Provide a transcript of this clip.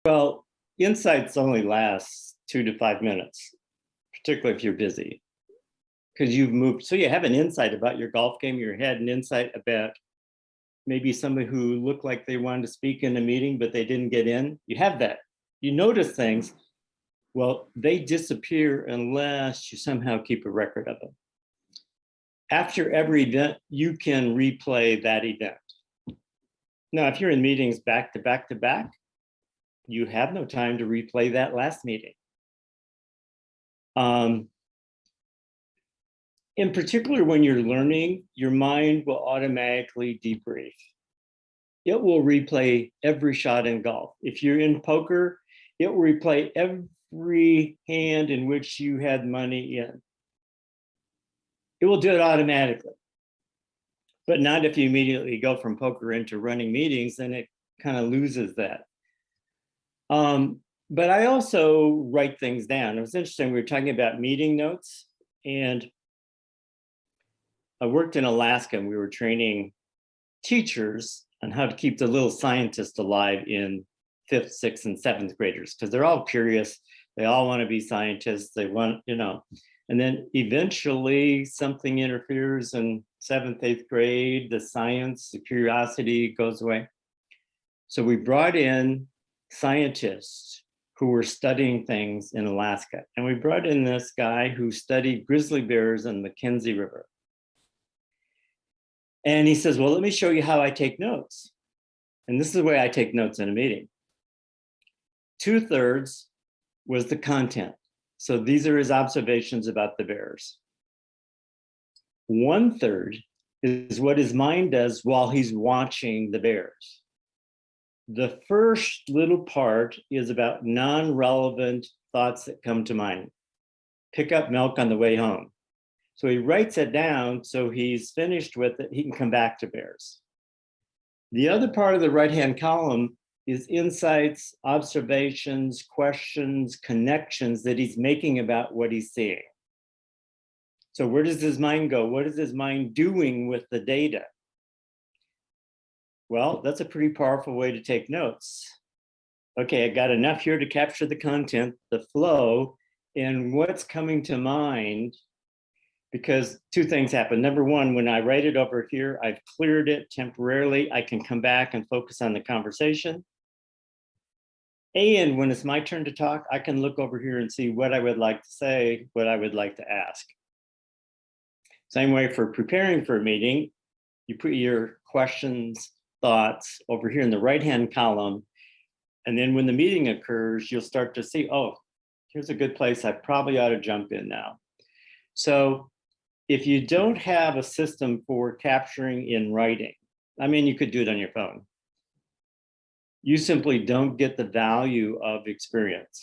Well, insights only last 2 to 5 minutes, particularly if you're busy, because you've moved. So you have an insight about your golf game, you had an insight about maybe somebody who looked like they wanted to speak in a meeting, but they didn't get in. You have that. You notice things. Well, they disappear unless you somehow keep a record of them. After every event, you can replay that event. Now, if you're in meetings back to back to back, you have no time to replay that last meeting. In particular, when you're learning, your mind will automatically debrief. It will replay every shot in golf. If you're in poker, it will replay every hand in which you had money in. It will do it automatically, but not if you immediately go from poker into running meetings, then it kind of loses that. But I also write things down. It was interesting, we were talking about meeting notes, and I worked in Alaska and we were training teachers on how to keep the little scientists alive in 5th, 6th, and 7th graders, because they're all curious. They all want to be scientists. They want, and then eventually something interferes in 7th, 8th grade, the science, the curiosity goes away. So we brought in scientists who were studying things in Alaska. And we brought in this guy who studied grizzly bears in the Mackenzie River. And he says, well, let me show you how I take notes. And this is the way I take notes in a meeting. 2/3 was the content. So these are his observations about the bears. 1/3 is what his mind does while he's watching the bears. The first little part is about non-relevant thoughts that come to mind. Pick up milk on the way home. So he writes it down, so he's finished with it, he can come back to bears. The other part of the right-hand column is insights, observations, questions, connections that he's making about what he's seeing. So where does his mind go? What is his mind doing with the data? Well, that's a pretty powerful way to take notes. Okay, I got enough here to capture the content, the flow, and what's coming to mind, because 2 things happen. Number 1, when I write it over here, I've cleared it temporarily. I can come back and focus on the conversation. And when it's my turn to talk, I can look over here and see what I would like to say, what I would like to ask. Same way for preparing for a meeting, you put your questions, thoughts over here in the right-hand column. And then when the meeting occurs, you'll start to see, oh, here's a good place I probably ought to jump in now. So if you don't have a system for capturing in writing, I mean, you could do it on your phone. You simply don't get the value of experience.